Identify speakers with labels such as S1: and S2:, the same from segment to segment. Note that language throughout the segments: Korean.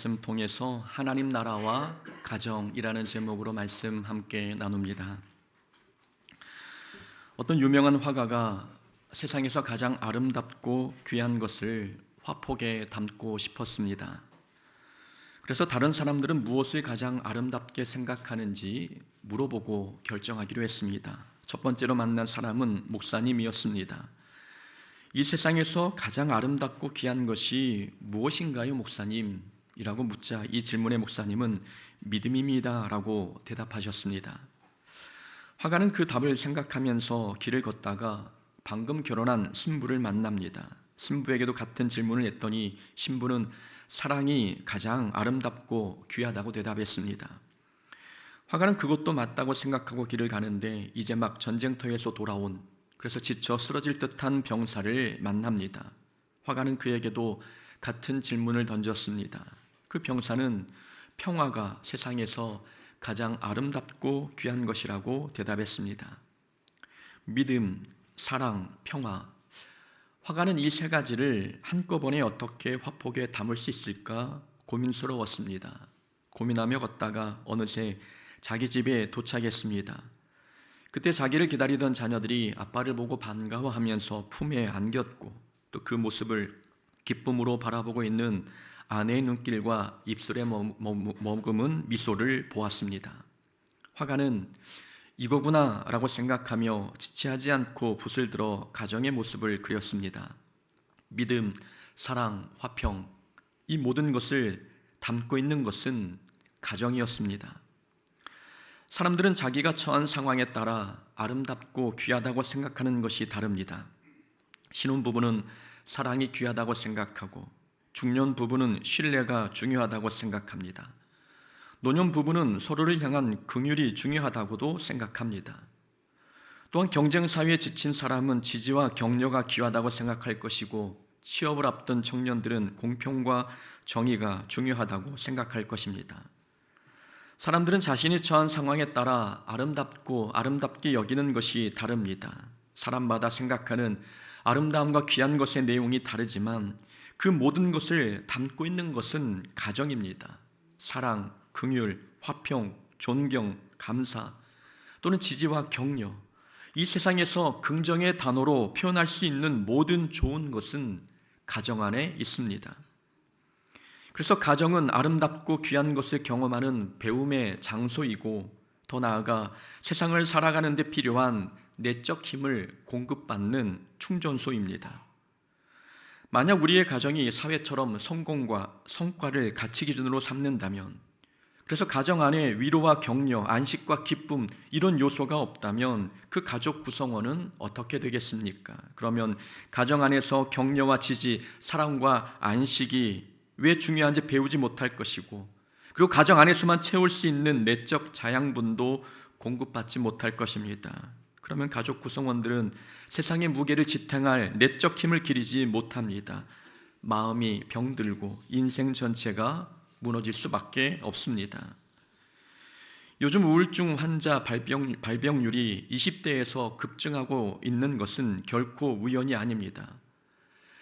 S1: 말씀 통해서 하나님 나라와 가정이라는 제목으로 말씀 함께 나눕니다. 어떤 유명한 화가가 세상에서 가장 아름답고 귀한 것을 화폭에 담고 싶었습니다. 그래서 다른 사람들은 무엇을 가장 아름답게 생각하는지 물어보고 결정하기로 했습니다. 첫 번째로 만난 사람은 목사님이었습니다. 이 세상에서 가장 아름답고 귀한 것이 무엇인가요, 목사님? 이라고 묻자 이 질문에 목사님은 믿음입니다 라고 대답하셨습니다. 화가는 그 답을 생각하면서 길을 걷다가 방금 결혼한 신부를 만납니다. 신부에게도 같은 질문을 했더니 신부는 사랑이 가장 아름답고 귀하다고 대답했습니다. 화가는 그것도 맞다고 생각하고 길을 가는데 이제 막 전쟁터에서 돌아온, 그래서 지쳐 쓰러질 듯한 병사를 만납니다. 화가는 그에게도 같은 질문을 던졌습니다. 그 병사는 평화가 세상에서 가장 아름답고 귀한 것이라고 대답했습니다. 믿음, 사랑, 평화. 화가는 이 세 가지를 한꺼번에 어떻게 화폭에 담을 수 있을까 고민스러웠습니다. 고민하며 걷다가 어느새 자기 집에 도착했습니다. 그때 자기를 기다리던 자녀들이 아빠를 보고 반가워하면서 품에 안겼고 또 그 모습을 기쁨으로 바라보고 있는 아내의 눈길과 입술에 머금은 미소를 보았습니다. 화가는 이거구나 라고 생각하며 지체하지 않고 붓을 들어 가정의 모습을 그렸습니다. 믿음, 사랑, 화평, 이 모든 것을 담고 있는 것은 가정이었습니다. 사람들은 자기가 처한 상황에 따라 아름답고 귀하다고 생각하는 것이 다릅니다. 신혼부부는 사랑이 귀하다고 생각하고 중년부부는 신뢰가 중요하다고 생각합니다. 노년부부는 서로를 향한 긍휼이 중요하다고도 생각합니다. 또한 경쟁사회에 지친 사람은 지지와 격려가 귀하다고 생각할 것이고 취업을 앞둔 청년들은 공평과 정의가 중요하다고 생각할 것입니다. 사람들은 자신이 처한 상황에 따라 아름답게 여기는 것이 다릅니다. 사람마다 생각하는 아름다움과 귀한 것의 내용이 다르지만 그 모든 것을 담고 있는 것은 가정입니다. 사랑, 긍휼, 화평, 존경, 감사 또는 지지와 격려, 이 세상에서 긍정의 단어로 표현할 수 있는 모든 좋은 것은 가정 안에 있습니다. 그래서 가정은 아름답고 귀한 것을 경험하는 배움의 장소이고 더 나아가 세상을 살아가는 데 필요한 내적 힘을 공급받는 충전소입니다. 만약 우리의 가정이 사회처럼 성공과 성과를 가치 기준으로 삼는다면, 그래서 가정 안에 위로와 격려, 안식과 기쁨 이런 요소가 없다면 그 가족 구성원은 어떻게 되겠습니까? 그러면 가정 안에서 격려와 지지, 사랑과 안식이 왜 중요한지 배우지 못할 것이고, 그리고 가정 안에서만 채울 수 있는 내적 자양분도 공급받지 못할 것입니다. 그러면 가족 구성원들은 세상의 무게를 지탱할 내적 힘을 기리지 못합니다. 마음이 병들고 인생 전체가 무너질 수밖에 없습니다. 요즘 우울증 환자 발병률이 20대에서 급증하고 있는 것은 결코 우연이 아닙니다.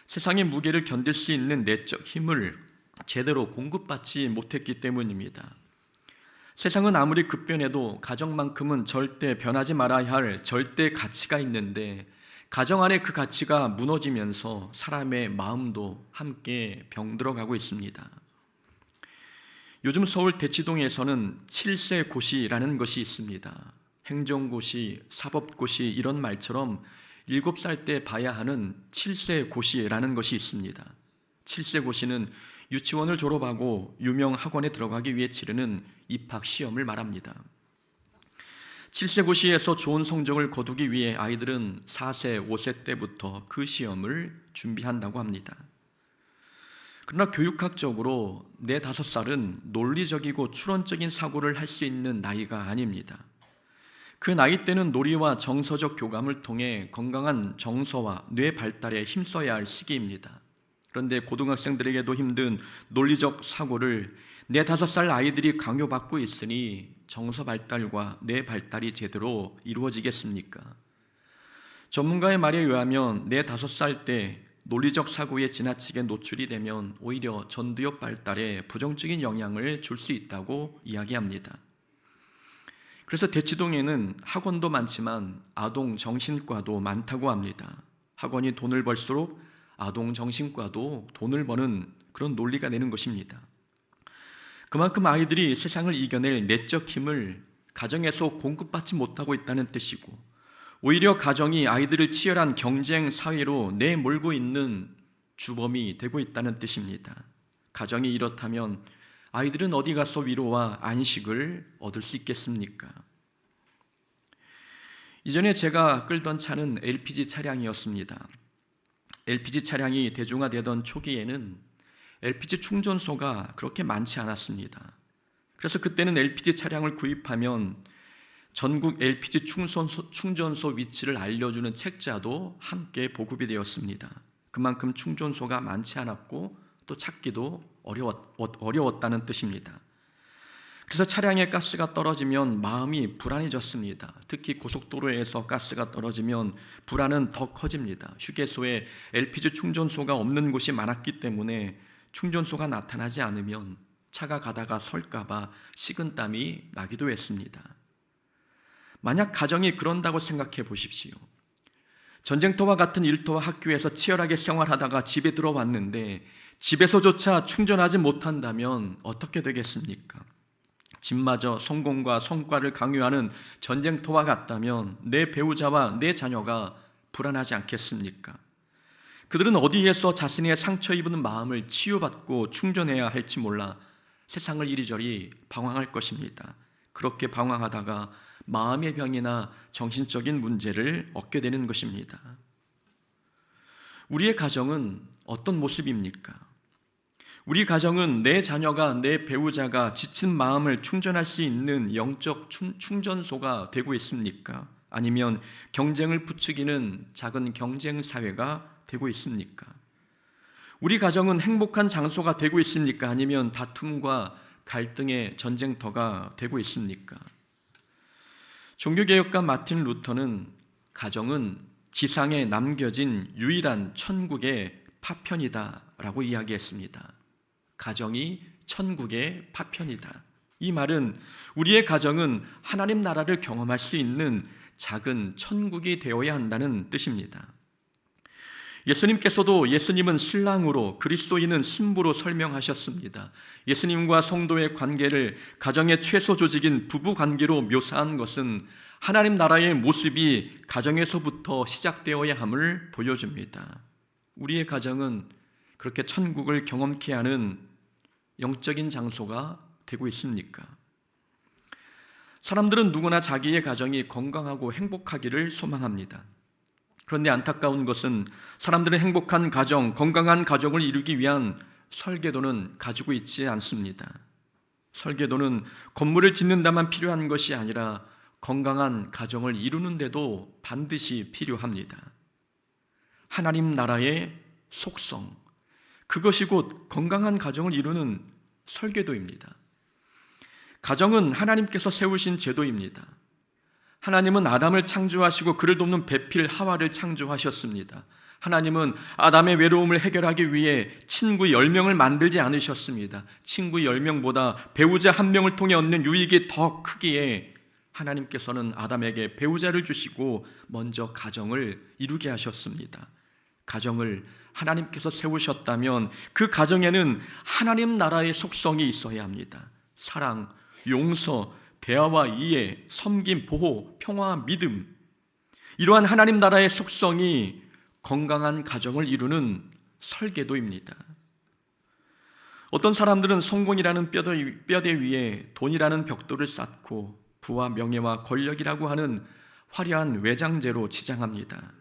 S1: 세상의 무게를 견딜 수 있는 내적 힘을 제대로 공급받지 못했기 때문입니다. 세상은 아무리 급변해도 가정만큼은 절대 변하지 말아야 할 절대 가치가 있는데 가정 안에 그 가치가 무너지면서 사람의 마음도 함께 병들어가고 있습니다. 요즘 서울 대치동에서는 7세 고시라는 것이 있습니다. 행정고시, 사법고시 이런 말처럼 7살 때 봐야 하는 7세 고시라는 것이 있습니다. 7세 고시는 유치원을 졸업하고 유명 학원에 들어가기 위해 치르는 입학시험을 말합니다. 7세 고시에서 좋은 성적을 거두기 위해 아이들은 4세, 5세 때부터 그 시험을 준비한다고 합니다. 그러나 교육학적으로 4, 5살은 논리적이고 추론적인 사고를 할 수 있는 나이가 아닙니다. 그 나이 때는 놀이와 정서적 교감을 통해 건강한 정서와 뇌 발달에 힘써야 할 시기입니다. 그런데 고등학생들에게도 힘든 논리적 사고를 4, 5살 아이들이 강요받고 있으니 정서 발달과 뇌 발달이 제대로 이루어지겠습니까? 전문가의 말에 의하면 4, 5살 때 논리적 사고에 지나치게 노출이 되면 오히려 전두엽 발달에 부정적인 영향을 줄 수 있다고 이야기합니다. 그래서 대치동에는 학원도 많지만 아동 정신과도 많다고 합니다. 학원이 돈을 벌수록 아동 정신과도 돈을 버는 그런 논리가 되는 것입니다. 그만큼 아이들이 세상을 이겨낼 내적 힘을 가정에서 공급받지 못하고 있다는 뜻이고, 오히려 가정이 아이들을 치열한 경쟁 사회로 내몰고 있는 주범이 되고 있다는 뜻입니다. 가정이 이렇다면 아이들은 어디 가서 위로와 안식을 얻을 수 있겠습니까? 이전에 제가 끌던 차는 LPG 차량이었습니다. LPG 차량이 대중화되던 초기에는 LPG 충전소가 그렇게 많지 않았습니다. 그래서 그때는 LPG 차량을 구입하면 전국 LPG 충전소 위치를 알려주는 책자도 함께 보급이 되었습니다. 그만큼 충전소가 많지 않았고 또 찾기도 어려웠다는 뜻입니다. 그래서 차량에 가스가 떨어지면 마음이 불안해졌습니다. 특히 고속도로에서 가스가 떨어지면 불안은 더 커집니다. 휴게소에 LPG 충전소가 없는 곳이 많았기 때문에 충전소가 나타나지 않으면 차가 가다가 설까봐 식은땀이 나기도 했습니다. 만약 가정이 그런다고 생각해 보십시오. 전쟁터와 같은 일터와 학교에서 치열하게 생활하다가 집에 들어왔는데 집에서조차 충전하지 못한다면 어떻게 되겠습니까? 집마저 성공과 성과를 강요하는 전쟁터와 같다면 내 배우자와 내 자녀가 불안하지 않겠습니까? 그들은 어디에서 자신의 상처 입은 마음을 치유받고 충전해야 할지 몰라 세상을 이리저리 방황할 것입니다. 그렇게 방황하다가 마음의 병이나 정신적인 문제를 얻게 되는 것입니다. 우리의 가정은 어떤 모습입니까? 우리 가정은 내 자녀가, 내 배우자가 지친 마음을 충전할 수 있는 영적 충전소가 되고 있습니까? 아니면 경쟁을 부추기는 작은 경쟁 사회가 되고 있습니까? 우리 가정은 행복한 장소가 되고 있습니까? 아니면 다툼과 갈등의 전쟁터가 되고 있습니까? 종교개혁가 마틴 루터는 가정은 지상에 남겨진 유일한 천국의 파편이다 라고 이야기했습니다. 가정이 천국의 파편이다. 이 말은 우리의 가정은 하나님 나라를 경험할 수 있는 작은 천국이 되어야 한다는 뜻입니다. 예수님은 신랑으로, 그리스도인은 신부로 설명하셨습니다. 예수님과 성도의 관계를 가정의 최소 조직인 부부 관계로 묘사한 것은 하나님 나라의 모습이 가정에서부터 시작되어야 함을 보여줍니다. 우리의 가정은 그렇게 천국을 경험케 하는 영적인 장소가 되고 있습니까? 사람들은 누구나 자기의 가정이 건강하고 행복하기를 소망합니다. 그런데 안타까운 것은 사람들은 행복한 가정, 건강한 가정을 이루기 위한 설계도는 가지고 있지 않습니다. 설계도는 건물을 짓는다만 필요한 것이 아니라 건강한 가정을 이루는 데도 반드시 필요합니다. 하나님 나라의 속성, 그것이 곧 건강한 가정을 이루는 설계도입니다. 가정은 하나님께서 세우신 제도입니다. 하나님은 아담을 창조하시고 그를 돕는 배필 하와를 창조하셨습니다. 하나님은 아담의 외로움을 해결하기 위해 친구 10명을 만들지 않으셨습니다. 친구 10명보다 배우자 1명을 통해 얻는 유익이 더 크기에 하나님께서는 아담에게 배우자를 주시고 먼저 가정을 이루게 하셨습니다. 가정을 하나님께서 세우셨다면 그 가정에는 하나님 나라의 속성이 있어야 합니다. 사랑, 용서, 대화와 이해, 섬김, 보호, 평화, 믿음, 이러한 하나님 나라의 속성이 건강한 가정을 이루는 설계도입니다. 어떤 사람들은 성공이라는 뼈대 위에 돈이라는 벽돌을 쌓고 부와 명예와 권력이라고 하는 화려한 외장재로 치장합니다.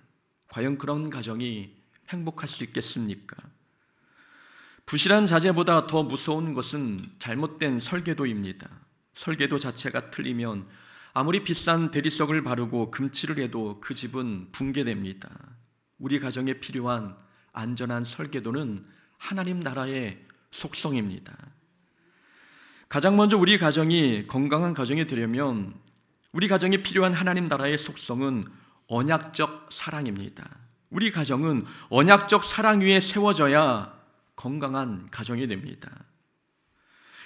S1: 과연 그런 가정이 행복할 수 있겠습니까? 부실한 자재보다 더 무서운 것은 잘못된 설계도입니다. 설계도 자체가 틀리면 아무리 비싼 대리석을 바르고 금칠을 해도 그 집은 붕괴됩니다. 우리 가정에 필요한 안전한 설계도는 하나님 나라의 속성입니다. 가장 먼저 우리 가정이 건강한 가정이 되려면 우리 가정에 필요한 하나님 나라의 속성은 언약적 사랑입니다. 우리 가정은 언약적 사랑 위에 세워져야 건강한 가정이 됩니다.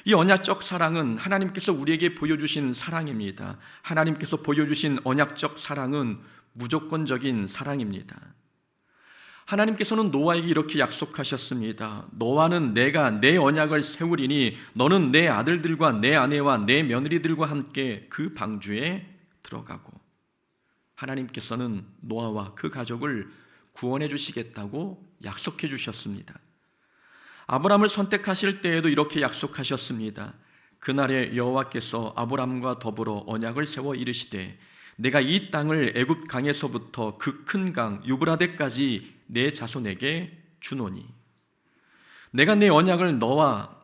S1: 이 언약적 사랑은 하나님께서 우리에게 보여주신 사랑입니다. 하나님께서 보여주신 언약적 사랑은 무조건적인 사랑입니다. 하나님께서는 노아에게 이렇게 약속하셨습니다. 너와는 내가 내 언약을 세우리니 너는 내 아들들과 내 아내와 내 며느리들과 함께 그 방주에 들어가고, 하나님께서는 노아와 그 가족을 구원해 주시겠다고 약속해 주셨습니다. 아브람을 선택하실 때에도 이렇게 약속하셨습니다. 그날에 여호와께서 아브람과 더불어 언약을 세워 이르시되 내가 이 땅을 애굽 강에서부터 그 큰 강 유브라데까지 내 자손에게 주노니 내가 내 언약을 나와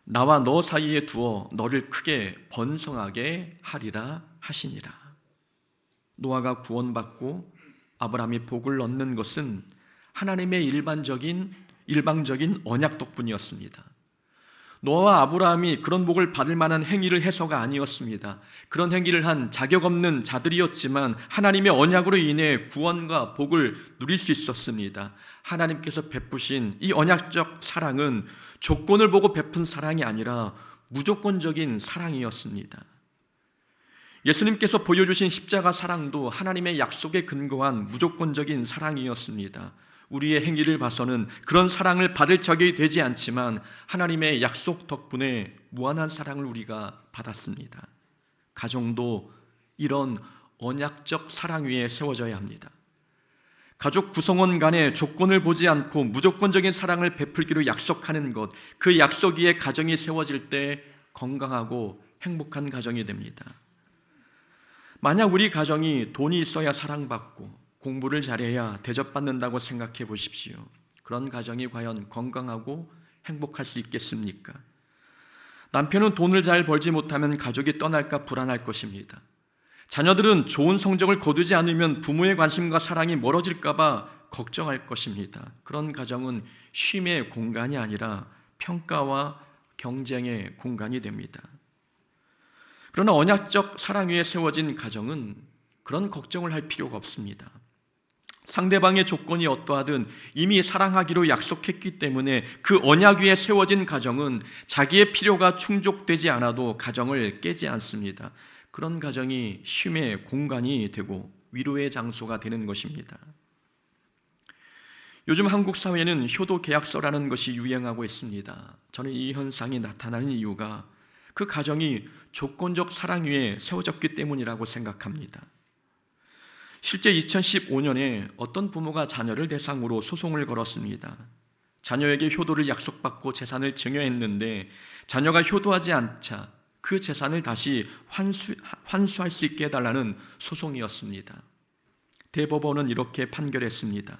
S1: 너 사이에 두어 너를 크게 번성하게 하리라 하시니라. 노아가 구원받고 아브람이 복을 얻는 것은 하나님의 일방적인 언약 덕분이었습니다. 노아와 아브라함이 그런 복을 받을 만한 행위를 해서가 아니었습니다. 그런 행위를 한 자격 없는 자들이었지만 하나님의 언약으로 인해 구원과 복을 누릴 수 있었습니다. 하나님께서 베푸신 이 언약적 사랑은 조건을 보고 베푼 사랑이 아니라 무조건적인 사랑이었습니다. 예수님께서 보여주신 십자가 사랑도 하나님의 약속에 근거한 무조건적인 사랑이었습니다. 우리의 행위를 봐서는 그런 사랑을 받을 적이 되지 않지만 하나님의 약속 덕분에 무한한 사랑을 우리가 받았습니다. 가정도 이런 언약적 사랑 위에 세워져야 합니다. 가족 구성원 간에 조건을 보지 않고 무조건적인 사랑을 베풀기로 약속하는 것, 그 약속 위에 가정이 세워질 때 건강하고 행복한 가정이 됩니다. 만약 우리 가정이 돈이 있어야 사랑받고 공부를 잘해야 대접받는다고 생각해 보십시오. 그런 가정이 과연 건강하고 행복할 수 있겠습니까? 남편은 돈을 잘 벌지 못하면 가족이 떠날까 불안할 것입니다. 자녀들은 좋은 성적을 거두지 않으면 부모의 관심과 사랑이 멀어질까 봐 걱정할 것입니다. 그런 가정은 쉼의 공간이 아니라 평가와 경쟁의 공간이 됩니다. 그러나 언약적 사랑 위에 세워진 가정은 그런 걱정을 할 필요가 없습니다. 상대방의 조건이 어떠하든 이미 사랑하기로 약속했기 때문에 그 언약 위에 세워진 가정은 자기의 필요가 충족되지 않아도 가정을 깨지 않습니다. 그런 가정이 쉼의 공간이 되고 위로의 장소가 되는 것입니다. 요즘 한국 사회는 효도 계약서라는 것이 유행하고 있습니다. 저는 이 현상이 나타나는 이유가 그 가정이 조건적 사랑 위에 세워졌기 때문이라고 생각합니다. 실제 2015년에 어떤 부모가 자녀를 대상으로 소송을 걸었습니다. 자녀에게 효도를 약속받고 재산을 증여했는데 자녀가 효도하지 않자 그 재산을 다시 환수할 수 있게 해달라는 소송이었습니다. 대법원은 이렇게 판결했습니다.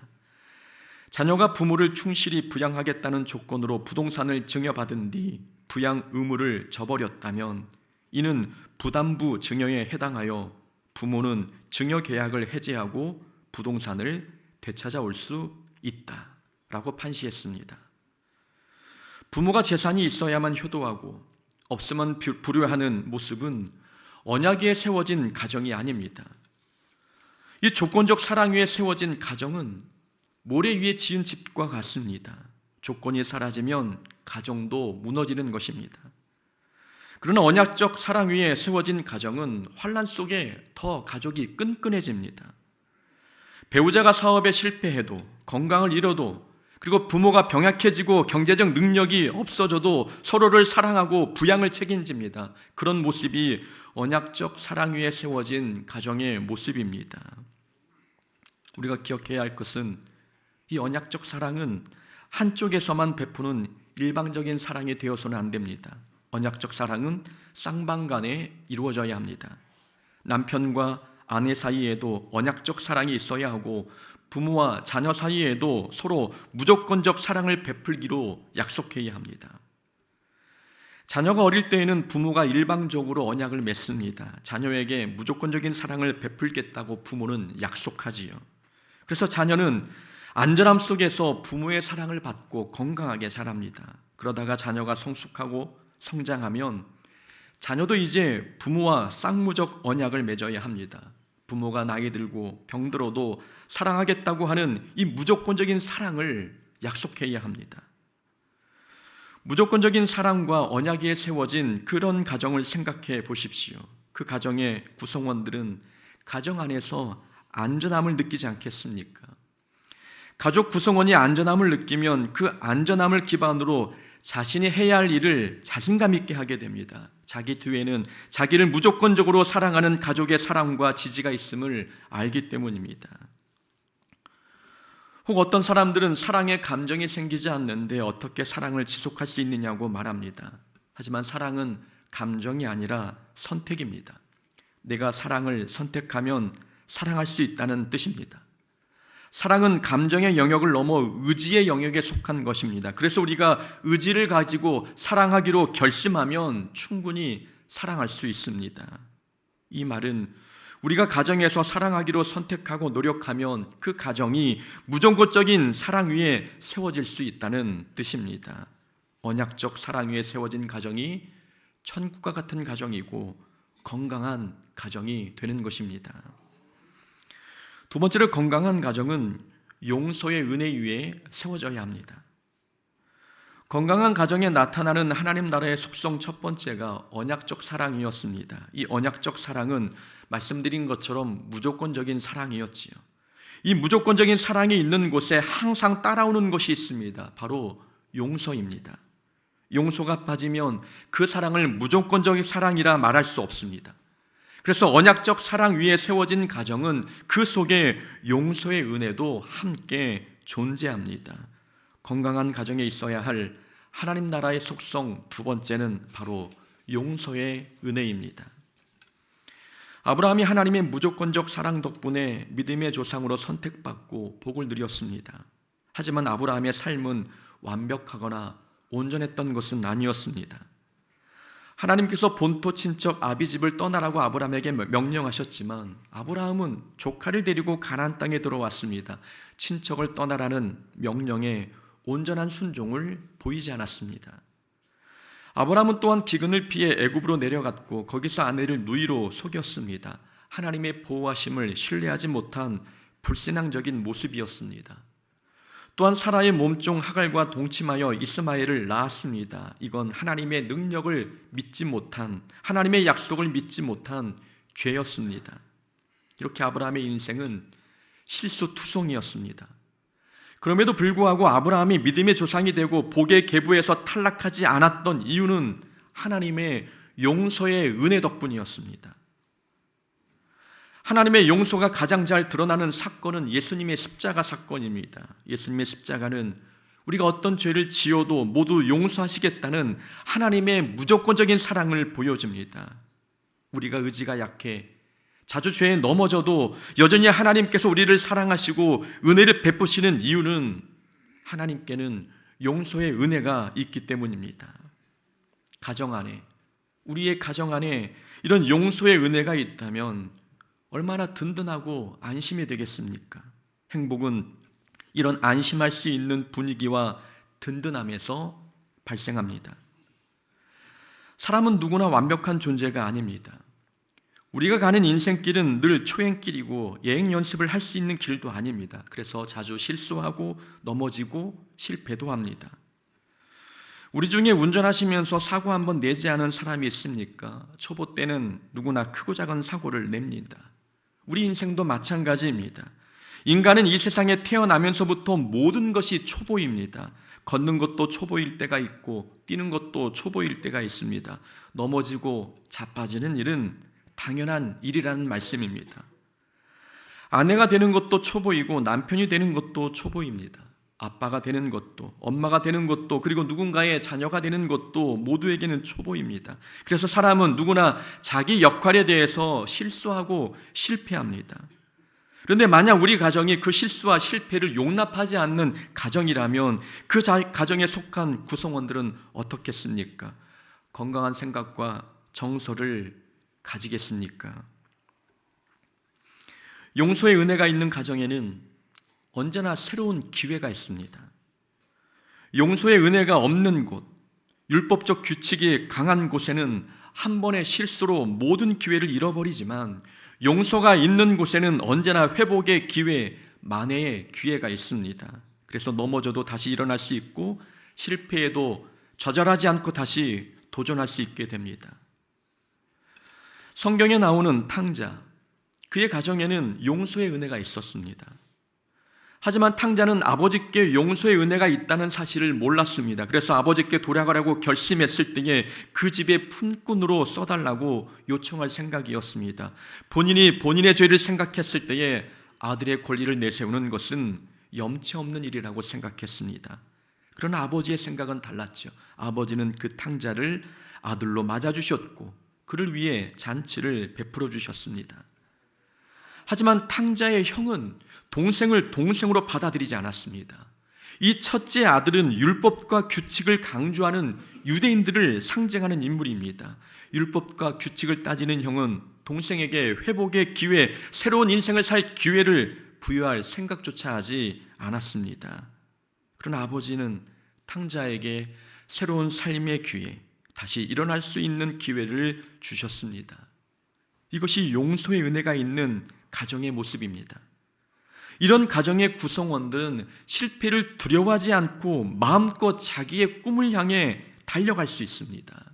S1: 자녀가 부모를 충실히 부양하겠다는 조건으로 부동산을 증여받은 뒤 부양 의무를 저버렸다면 이는 부담부 증여에 해당하여 부모는 증여 계약을 해제하고 부동산을 되찾아올 수 있다라고 판시했습니다. 부모가 재산이 있어야만 효도하고 없으면 불효하는 모습은 언약 위에 세워진 가정이 아닙니다. 이 조건적 사랑 위에 세워진 가정은 모래 위에 지은 집과 같습니다. 조건이 사라지면 가정도 무너지는 것입니다. 그러나 언약적 사랑 위에 세워진 가정은 환난 속에 더 가족이 끈끈해집니다. 배우자가 사업에 실패해도 건강을 잃어도 그리고 부모가 병약해지고 경제적 능력이 없어져도 서로를 사랑하고 부양을 책임집니다. 그런 모습이 언약적 사랑 위에 세워진 가정의 모습입니다. 우리가 기억해야 할 것은 이 언약적 사랑은 한쪽에서만 베푸는 일방적인 사랑이 되어서는 안 됩니다. 언약적 사랑은 쌍방간에 이루어져야 합니다. 남편과 아내 사이에도 언약적 사랑이 있어야 하고 부모와 자녀 사이에도 서로 무조건적 사랑을 베풀기로 약속해야 합니다. 자녀가 어릴 때에는 부모가 일방적으로 언약을 맺습니다. 자녀에게 무조건적인 사랑을 베풀겠다고 부모는 약속하지요. 그래서 자녀는 안전함 속에서 부모의 사랑을 받고 건강하게 자랍니다. 그러다가 자녀가 성숙하고 성장하면 자녀도 이제 부모와 쌍무적 언약을 맺어야 합니다. 부모가 나이 들고 병들어도 사랑하겠다고 하는 이 무조건적인 사랑을 약속해야 합니다. 무조건적인 사랑과 언약에 세워진 그런 가정을 생각해 보십시오. 그 가정의 구성원들은 가정 안에서 안전함을 느끼지 않겠습니까? 가족 구성원이 안전함을 느끼면 그 안전함을 기반으로 자신이 해야 할 일을 자신감 있게 하게 됩니다. 자기 뒤에는 자기를 무조건적으로 사랑하는 가족의 사랑과 지지가 있음을 알기 때문입니다. 혹 어떤 사람들은 사랑에 감정이 생기지 않는데 어떻게 사랑을 지속할 수 있느냐고 말합니다. 하지만 사랑은 감정이 아니라 선택입니다. 내가 사랑을 선택하면 사랑할 수 있다는 뜻입니다. 사랑은 감정의 영역을 넘어 의지의 영역에 속한 것입니다. 그래서 우리가 의지를 가지고 사랑하기로 결심하면 충분히 사랑할 수 있습니다. 이 말은 우리가 가정에서 사랑하기로 선택하고 노력하면 그 가정이 무조건적인 사랑 위에 세워질 수 있다는 뜻입니다. 언약적 사랑 위에 세워진 가정이 천국과 같은 가정이고 건강한 가정이 되는 것입니다. 두 번째로 건강한 가정은 용서의 은혜 위에 세워져야 합니다. 건강한 가정에 나타나는 하나님 나라의 속성 첫 번째가 언약적 사랑이었습니다. 이 언약적 사랑은 말씀드린 것처럼 무조건적인 사랑이었지요. 이 무조건적인 사랑이 있는 곳에 항상 따라오는 것이 있습니다. 바로 용서입니다. 용서가 빠지면 그 사랑을 무조건적인 사랑이라 말할 수 없습니다. 그래서 언약적 사랑 위에 세워진 가정은 그 속에 용서의 은혜도 함께 존재합니다. 건강한 가정에 있어야 할 하나님 나라의 속성 두 번째는 바로 용서의 은혜입니다. 아브라함이 하나님의 무조건적 사랑 덕분에 믿음의 조상으로 선택받고 복을 누렸습니다. 하지만 아브라함의 삶은 완벽하거나 온전했던 것은 아니었습니다. 하나님께서 본토 친척 아비집을 떠나라고 아브라함에게 명령하셨지만 아브라함은 조카를 데리고 가나안 땅에 들어왔습니다. 친척을 떠나라는 명령에 온전한 순종을 보이지 않았습니다. 아브라함은 또한 기근을 피해 애굽으로 내려갔고 거기서 아내를 누이로 속였습니다. 하나님의 보호하심을 신뢰하지 못한 불신앙적인 모습이었습니다. 또한 사라의 몸종 하갈과 동침하여 이스마엘을 낳았습니다. 이건 하나님의 능력을 믿지 못한, 하나님의 약속을 믿지 못한 죄였습니다. 이렇게 아브라함의 인생은 실수투성이었습니다. 그럼에도 불구하고 아브라함이 믿음의 조상이 되고 복의 계보에서 탈락하지 않았던 이유는 하나님의 용서의 은혜 덕분이었습니다. 하나님의 용서가 가장 잘 드러나는 사건은 예수님의 십자가 사건입니다. 예수님의 십자가는 우리가 어떤 죄를 지어도 모두 용서하시겠다는 하나님의 무조건적인 사랑을 보여줍니다. 우리가 의지가 약해 자주 죄에 넘어져도 여전히 하나님께서 우리를 사랑하시고 은혜를 베푸시는 이유는 하나님께는 용서의 은혜가 있기 때문입니다. 가정 안에, 우리의 가정 안에 이런 용서의 은혜가 있다면 얼마나 든든하고 안심이 되겠습니까? 행복은 이런 안심할 수 있는 분위기와 든든함에서 발생합니다. 사람은 누구나 완벽한 존재가 아닙니다. 우리가 가는 인생길은 늘 초행길이고 여행 연습을 할 수 있는 길도 아닙니다. 그래서 자주 실수하고 넘어지고 실패도 합니다. 우리 중에 운전하시면서 사고 한번 내지 않은 사람이 있습니까? 초보 때는 누구나 크고 작은 사고를 냅니다. 우리 인생도 마찬가지입니다. 인간은 이 세상에 태어나면서부터 모든 것이 초보입니다. 걷는 것도 초보일 때가 있고 뛰는 것도 초보일 때가 있습니다. 넘어지고 자빠지는 일은 당연한 일이라는 말씀입니다. 아내가 되는 것도 초보이고 남편이 되는 것도 초보입니다. 아빠가 되는 것도, 엄마가 되는 것도, 그리고 누군가의 자녀가 되는 것도 모두에게는 초보입니다. 그래서 사람은 누구나 자기 역할에 대해서 실수하고 실패합니다. 그런데 만약 우리 가정이 그 실수와 실패를 용납하지 않는 가정이라면 그 가정에 속한 구성원들은 어떻겠습니까? 건강한 생각과 정서를 가지겠습니까? 용서의 은혜가 있는 가정에는 언제나 새로운 기회가 있습니다. 용서의 은혜가 없는 곳, 율법적 규칙이 강한 곳에는 한 번의 실수로 모든 기회를 잃어버리지만 용서가 있는 곳에는 언제나 회복의 기회, 만회의 기회가 있습니다. 그래서 넘어져도 다시 일어날 수 있고 실패해도 좌절하지 않고 다시 도전할 수 있게 됩니다. 성경에 나오는 탕자, 그의 가정에는 용서의 은혜가 있었습니다. 하지만 탕자는 아버지께 용서의 은혜가 있다는 사실을 몰랐습니다. 그래서 아버지께 돌아가라고 결심했을 때에 그 집의 품꾼으로 써달라고 요청할 생각이었습니다. 본인이 본인의 죄를 생각했을 때에 아들의 권리를 내세우는 것은 염치 없는 일이라고 생각했습니다. 그러나 아버지의 생각은 달랐죠. 아버지는 그 탕자를 아들로 맞아주셨고 그를 위해 잔치를 베풀어 주셨습니다. 하지만 탕자의 형은 동생을 동생으로 받아들이지 않았습니다. 이 첫째 아들은 율법과 규칙을 강조하는 유대인들을 상징하는 인물입니다. 율법과 규칙을 따지는 형은 동생에게 회복의 기회, 새로운 인생을 살 기회를 부여할 생각조차 하지 않았습니다. 그러나 아버지는 탕자에게 새로운 삶의 기회, 다시 일어날 수 있는 기회를 주셨습니다. 이것이 용서의 은혜가 있는 가정의 모습입니다. 이런 가정의 구성원들은 실패를 두려워하지 않고 마음껏 자기의 꿈을 향해 달려갈 수 있습니다.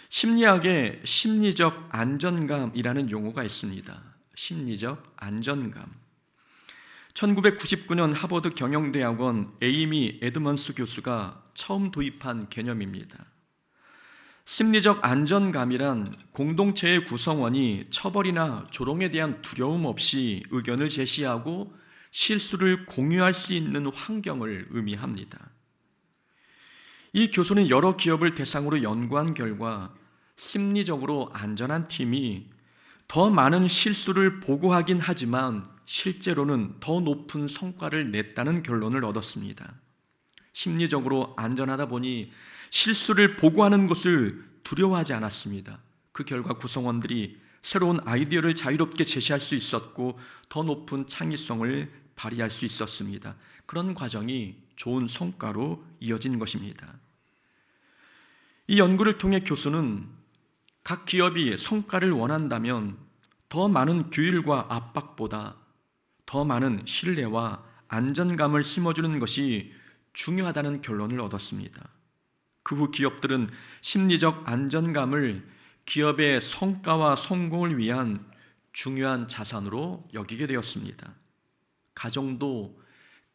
S1: 심리학에 심리적 안정감이라는 용어가 있습니다. 심리적 안정감. 1999년 하버드 경영대학원 에이미 에드먼스 교수가 처음 도입한 개념입니다. 심리적 안정감이란 공동체의 구성원이 처벌이나 조롱에 대한 두려움 없이 의견을 제시하고 실수를 공유할 수 있는 환경을 의미합니다. 이 교수는 여러 기업을 대상으로 연구한 결과 심리적으로 안전한 팀이 더 많은 실수를 보고하긴 하지만 실제로는 더 높은 성과를 냈다는 결론을 얻었습니다. 심리적으로 안전하다 보니 실수를 보고하는 것을 두려워하지 않았습니다. 그 결과 구성원들이 새로운 아이디어를 자유롭게 제시할 수 있었고 더 높은 창의성을 발휘할 수 있었습니다. 그런 과정이 좋은 성과로 이어진 것입니다. 이 연구를 통해 교수는 각 기업이 성과를 원한다면 더 많은 규율과 압박보다 더 많은 신뢰와 안전감을 심어주는 것이 중요하다는 결론을 얻었습니다. 그 후 기업들은 심리적 안전감을 기업의 성과와 성공을 위한 중요한 자산으로 여기게 되었습니다. 가정도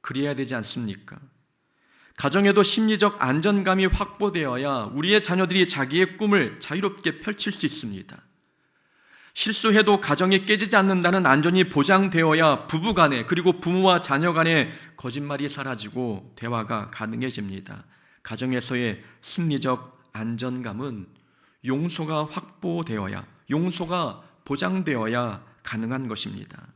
S1: 그래야 되지 않습니까? 가정에도 심리적 안전감이 확보되어야 우리의 자녀들이 자기의 꿈을 자유롭게 펼칠 수 있습니다. 실수해도 가정이 깨지지 않는다는 안전이 보장되어야 부부 간에 그리고 부모와 자녀 간에 거짓말이 사라지고 대화가 가능해집니다. 가정에서의 심리적 안전감은 용서가 확보되어야, 용서가 보장되어야 가능한 것입니다.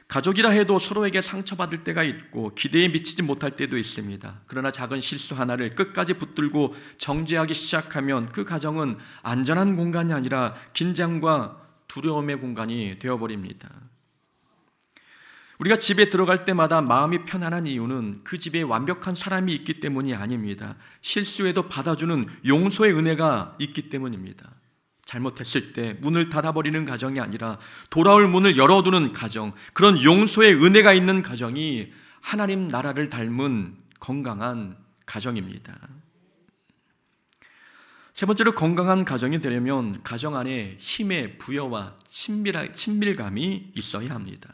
S1: 가족이라 해도 서로에게 상처받을 때가 있고 기대에 미치지 못할 때도 있습니다. 그러나 작은 실수 하나를 끝까지 붙들고 정죄하기 시작하면 그 가정은 안전한 공간이 아니라 긴장과 두려움의 공간이 되어버립니다. 우리가 집에 들어갈 때마다 마음이 편안한 이유는 그 집에 완벽한 사람이 있기 때문이 아닙니다. 실수에도 받아주는 용서의 은혜가 있기 때문입니다. 잘못했을 때 문을 닫아버리는 가정이 아니라 돌아올 문을 열어두는 가정, 그런 용서의 은혜가 있는 가정이 하나님 나라를 닮은 건강한 가정입니다. 세 번째로 건강한 가정이 되려면 가정 안에 힘의 부여와 친밀감이 있어야 합니다.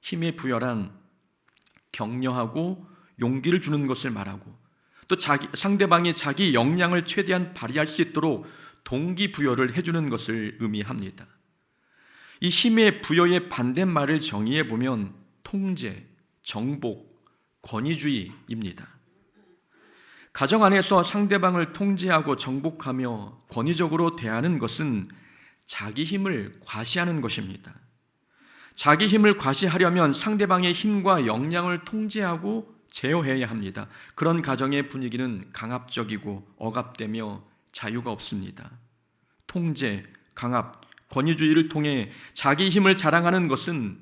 S1: 힘의 부여란 격려하고 용기를 주는 것을 말하고 또 상대방이 자기 역량을 최대한 발휘할 수 있도록 동기부여를 해주는 것을 의미합니다. 이 힘의 부여의 반대말을 정의해 보면 통제, 정복, 권위주의입니다. 가정 안에서 상대방을 통제하고 정복하며 권위적으로 대하는 것은 자기 힘을 과시하는 것입니다. 자기 힘을 과시하려면 상대방의 힘과 역량을 통제하고 제어해야 합니다. 그런 가정의 분위기는 강압적이고 억압되며 자유가 없습니다. 통제, 강압, 권위주의를 통해 자기 힘을 자랑하는 것은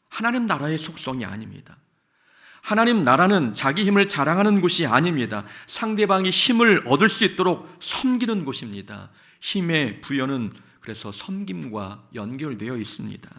S1: 하나님 나라의 속성이 아닙니다. 하나님 나라는 자기 힘을 자랑하는 곳이 아닙니다. 상대방이 힘을 얻을 수 있도록 섬기는 곳입니다. 힘의 부여는 그래서 섬김과 연결되어 있습니다.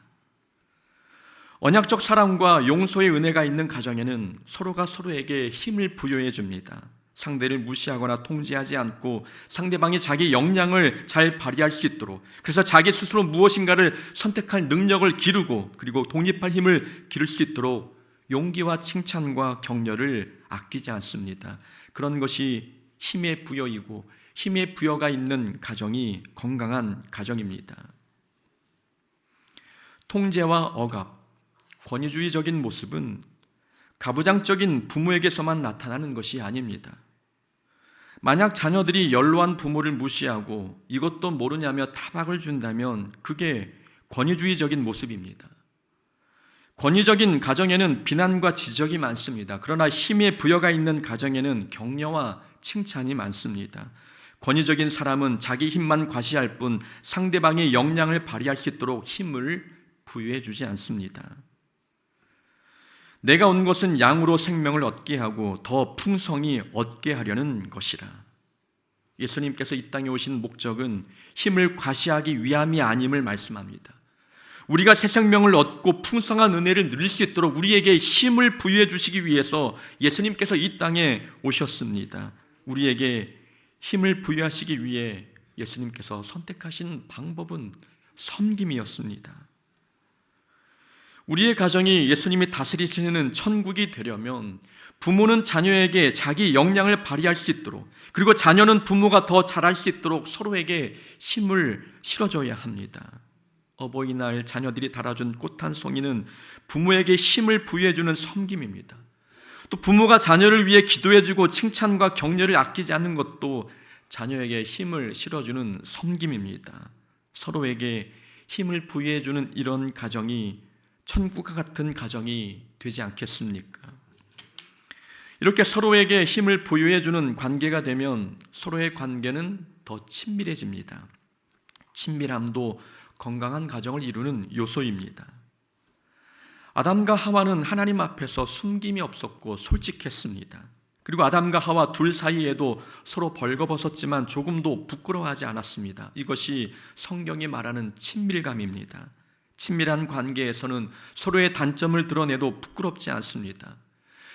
S1: 언약적 사랑과 용서의 은혜가 있는 가정에는 서로가 서로에게 힘을 부여해 줍니다. 상대를 무시하거나 통제하지 않고 상대방이 자기 역량을 잘 발휘할 수 있도록, 그래서 자기 스스로 무엇인가를 선택할 능력을 기르고 그리고 독립할 힘을 기를 수 있도록 용기와 칭찬과 격려를 아끼지 않습니다. 그런 것이 힘의 부여이고, 힘의 부여가 있는 가정이 건강한 가정입니다. 통제와 억압, 권위주의적인 모습은 가부장적인 부모에게서만 나타나는 것이 아닙니다. 만약 자녀들이 연로한 부모를 무시하고 이것도 모르냐며 타박을 준다면 그게 권위주의적인 모습입니다. 권위적인 가정에는 비난과 지적이 많습니다. 그러나 힘의 부여가 있는 가정에는 격려와 칭찬이 많습니다. 권위적인 사람은 자기 힘만 과시할 뿐 상대방의 역량을 발휘할 수 있도록 힘을 부여해 주지 않습니다. 내가 온 것은 양으로 생명을 얻게 하고 더 풍성히 얻게 하려는 것이라. 예수님께서 이 땅에 오신 목적은 힘을 과시하기 위함이 아님을 말씀합니다. 우리가 새 생명을 얻고 풍성한 은혜를 누릴 수 있도록 우리에게 힘을 부여해 주시기 위해서 예수님께서 이 땅에 오셨습니다. 우리에게 힘을 부여하시기 위해 예수님께서 선택하신 방법은 섬김이었습니다. 우리의 가정이 예수님이 다스리시는 천국이 되려면 부모는 자녀에게 자기 역량을 발휘할 수 있도록, 그리고 자녀는 부모가 더 잘할 수 있도록 서로에게 힘을 실어줘야 합니다. 어버이날 자녀들이 달아준 꽃 한 송이는 부모에게 힘을 부여해주는 섬김입니다. 또 부모가 자녀를 위해 기도해주고 칭찬과 격려를 아끼지 않는 것도 자녀에게 힘을 실어주는 섬김입니다. 서로에게 힘을 부여해주는 이런 가정이 천국과 같은 가정이 되지 않겠습니까? 이렇게 서로에게 힘을 부여해주는 관계가 되면 서로의 관계는 더 친밀해집니다. 친밀함도 건강한 가정을 이루는 요소입니다. 아담과 하와는 하나님 앞에서 숨김이 없었고 솔직했습니다. 그리고 아담과 하와 둘 사이에도 서로 벌거벗었지만 조금도 부끄러워하지 않았습니다. 이것이 성경이 말하는 친밀감입니다. 친밀한 관계에서는 서로의 단점을 드러내도 부끄럽지 않습니다.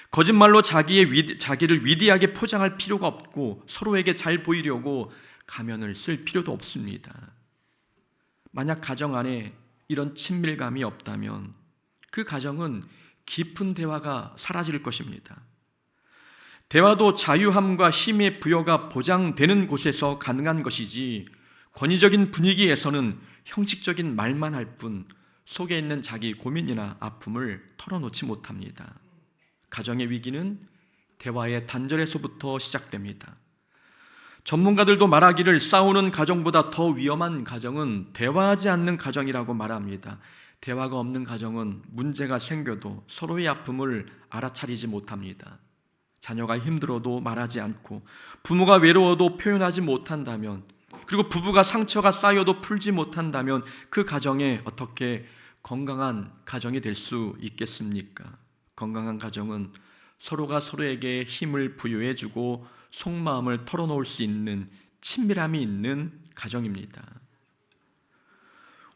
S1: 거짓말로 자기를 위대하게 포장할 필요가 없고 서로에게 잘 보이려고 가면을 쓸 필요도 없습니다. 만약 가정 안에 이런 친밀감이 없다면 그 가정은 깊은 대화가 사라질 것입니다. 대화도 자유함과 힘의 부여가 보장되는 곳에서 가능한 것이지, 권위적인 분위기에서는 형식적인 말만 할 뿐 속에 있는 자기 고민이나 아픔을 털어놓지 못합니다. 가정의 위기는 대화의 단절에서부터 시작됩니다. 전문가들도 말하기를 싸우는 가정보다 더 위험한 가정은 대화하지 않는 가정이라고 말합니다. 대화가 없는 가정은 문제가 생겨도 서로의 아픔을 알아차리지 못합니다. 자녀가 힘들어도 말하지 않고 부모가 외로워도 표현하지 못한다면, 그리고 부부가 상처가 쌓여도 풀지 못한다면 그 가정에 어떻게 건강한 가정이 될 수 있겠습니까? 건강한 가정은 서로가 서로에게 힘을 부여해주고 속마음을 털어놓을 수 있는 친밀함이 있는 가정입니다.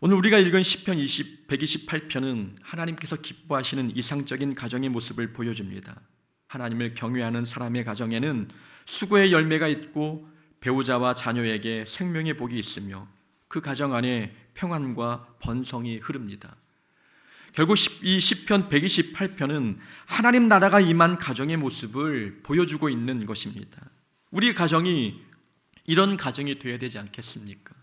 S1: 오늘 우리가 읽은 시편 128편은 하나님께서 기뻐하시는 이상적인 가정의 모습을 보여줍니다. 하나님을 경외하는 사람의 가정에는 수고의 열매가 있고 배우자와 자녀에게 생명의 복이 있으며 그 가정 안에 평안과 번성이 흐릅니다. 결국 이 시편 128편은 하나님 나라가 임한 가정의 모습을 보여주고 있는 것입니다. 우리 가정이 이런 가정이 되어야 되지 않겠습니까?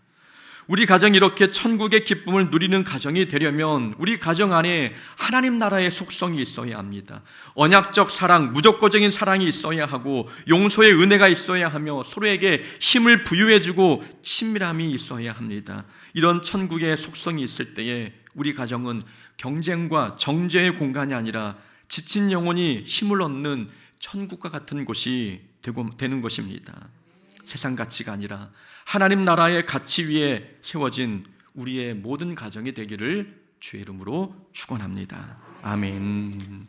S1: 우리 가정이 이렇게 천국의 기쁨을 누리는 가정이 되려면 우리 가정 안에 하나님 나라의 속성이 있어야 합니다. 언약적 사랑, 무조건적인 사랑이 있어야 하고 용서의 은혜가 있어야 하며 서로에게 힘을 부여해주고 친밀함이 있어야 합니다. 이런 천국의 속성이 있을 때에 우리 가정은 경쟁과 정죄의 공간이 아니라 지친 영혼이 힘을 얻는 천국과 같은 곳이 되는 것입니다. 세상 가치가 아니라 하나님 나라의 가치 위에 세워진 우리의 모든 가정이 되기를 주의 이름으로 축원합니다. 아멘.